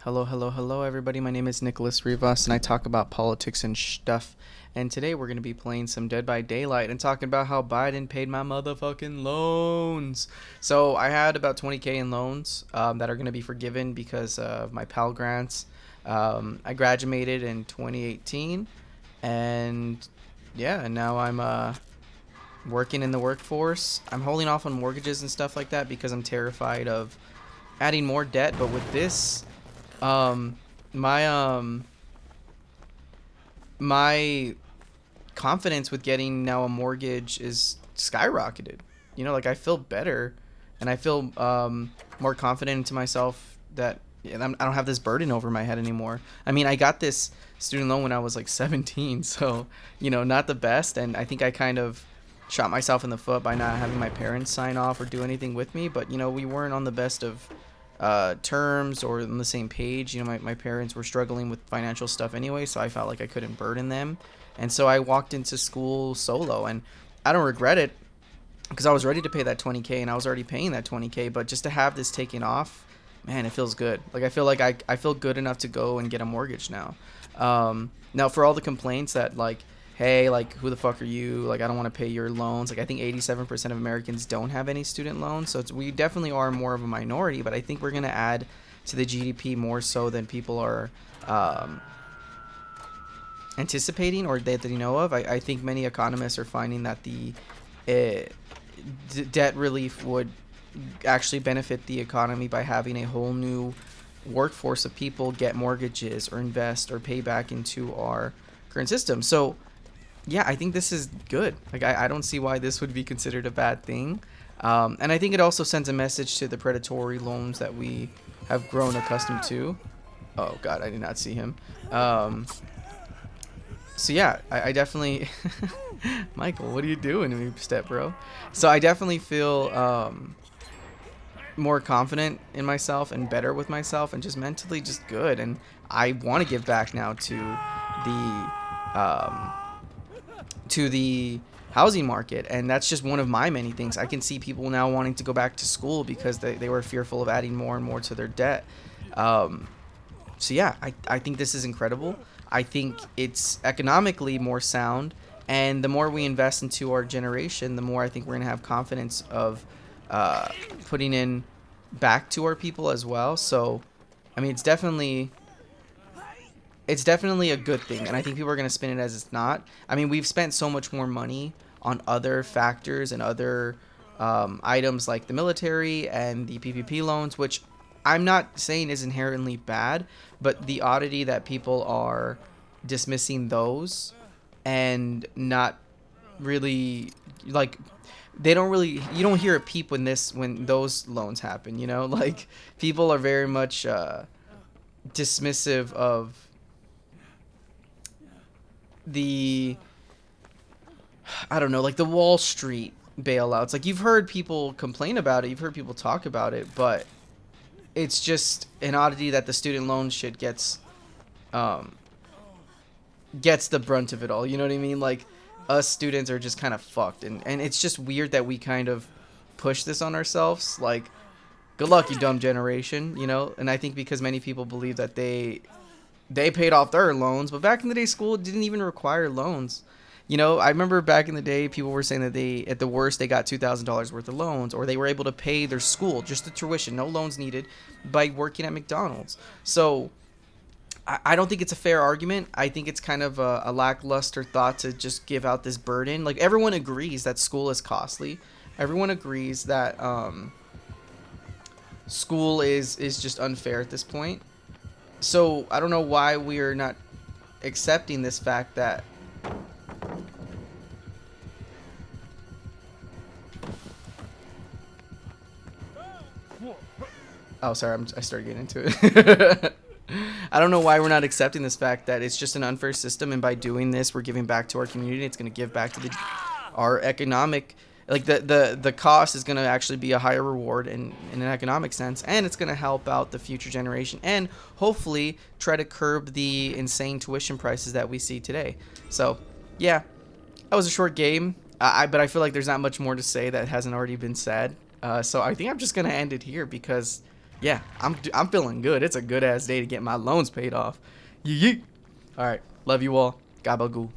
Hello, hello, hello, everybody. My name is NicholassRivas, and I talk about politics and stuff. And today we're going to be playing some Dead by Daylight and talking about how Biden paid my motherfucking loans. So I had about 20K in loans that are going to be forgiven because of my Pell Grants. I graduated in 2018, and yeah, and now I'm working in the workforce. I'm holding off on mortgages and stuff like that because I'm terrified of adding more debt. But with this, um, my my confidence with getting now a mortgage is skyrocketed. Like I feel better, and I feel more confident into myself that I don't have this burden over my head anymore. I mean, I got this student loan when I was like 17, so not the best, and I think I kind of shot myself in the foot by not having my parents sign off or do anything with me. But we weren't on the best of terms or on the same page. My parents were struggling with financial stuff anyway, so I felt like I couldn't burden them. And so I walked into school solo, and I don't regret it because I was ready to pay that 20K, and I was already paying that 20K. But just to have this taken off, man, it feels good. Like I feel good enough to go and get a mortgage now. Now for all the complaints that hey, who the fuck are you? Like, I don't want to pay your loans. Like, I think 87% of Americans don't have any student loans. So we definitely are more of a minority, but I think we're going to add to the GDP more so than people are anticipating or that they know of. I think many economists are finding that the debt relief would actually benefit the economy by having a whole new workforce of people get mortgages or invest or pay back into our current system. So yeah, I think this is good. Like, I don't see why this would be considered a bad thing. And I think it also sends a message to the predatory loans that we have grown accustomed to. Oh, God, I did not see him. So, yeah, I definitely... Michael, what are you doing to me, step bro? So I definitely feel more confident in myself and better with myself and just mentally just good. And I want to give back now to the housing market, and that's just one of my many things. I can see people now wanting to go back to school because they were fearful of adding more and more to their debt. So yeah, I think this is incredible. I think it's economically more sound, and the more we invest into our generation, the more I think we're going to have confidence of putting in back to our people as well. So I mean, it's definitely a good thing, and I think people are going to spin it as it's not. I mean, we've spent so much more money on other factors and other items like the military and the PPP loans, which I'm not saying is inherently bad, but the oddity that people are dismissing those and not really they don't really, you don't hear a peep when those loans happen, like people are very much dismissive of the, I don't know, like the Wall Street bailouts. Like, you've heard people complain about it, you've heard people talk about it, but it's just an oddity that the student loan shit gets the brunt of it all. You know what I mean? Like, us students are just kind of fucked, and it's just weird that we kind of push this on ourselves. Like, good luck, you dumb generation, And I think because many people believe that they paid off their loans, but back in the day, school didn't even require loans. I remember back in the day, people were saying that at the worst, they got $2,000 worth of loans, or they were able to pay their school, just the tuition, no loans needed, by working at McDonald's. So I don't think it's a fair argument. I think it's kind of a lackluster thought to just give out this burden. Like, everyone agrees that school is costly. Everyone agrees that school is just unfair at this point. So I don't know why we are not accepting this fact that oh, sorry, I started getting into it. I don't know why we're not accepting this fact that it's just an unfair system, and by doing this, we're giving back to our community. It's going to give back to our economic, like the cost is going to actually be a higher reward in an economic sense, and it's going to help out the future generation and hopefully try to curb the insane tuition prices that we see today. So yeah, that was a short game, but I feel like there's not much more to say that hasn't already been said. So I think I'm just going to end it here because Yeah, I'm feeling good. It's a good ass day to get my loans paid off. Yee yee. All right, love you all. Gabagoo.